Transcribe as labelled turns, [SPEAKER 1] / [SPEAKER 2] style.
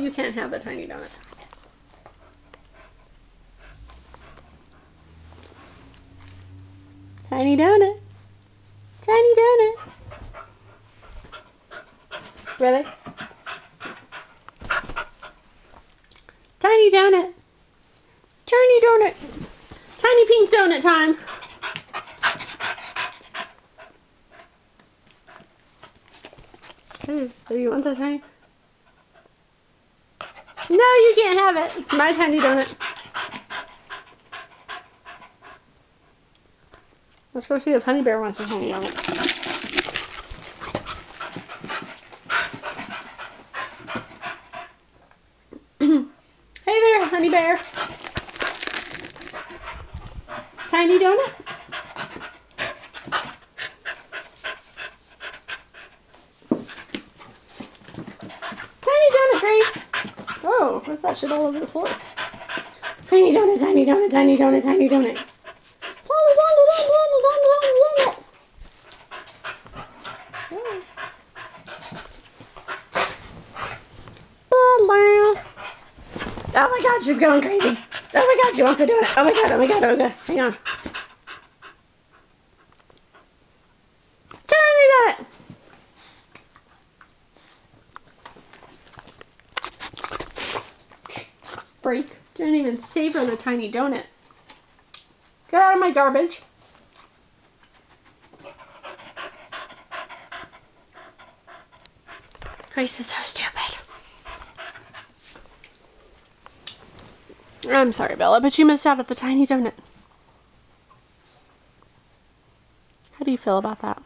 [SPEAKER 1] you can't have the tiny donut. Tiny donut. Tiny donut. Really? Tiny donut. Tiny donut. Tiny pink donut time. Hey, do you want the tiny? No, you can't have it. My tiny donut. Let's go see if Honey Bear wants a tiny donut. Hey there, Honey Bear. Tiny donut? Tiny donut, Grace. Oh, what's that shit all over the floor? Tiny donut, tiny donut, tiny donut, tiny donut. Tiny donut, tiny donut, tiny donut. Oh my god, she's going crazy. Oh my god, she wants to do it. Oh my god, oh my god, oh my god. Hang on. Tiny donut. Freak. Didn't even savor the tiny donut. Get out of my garbage. Grace is so stupid. I'm sorry, Bella, but you missed out at the tiny donut. How do you feel about that?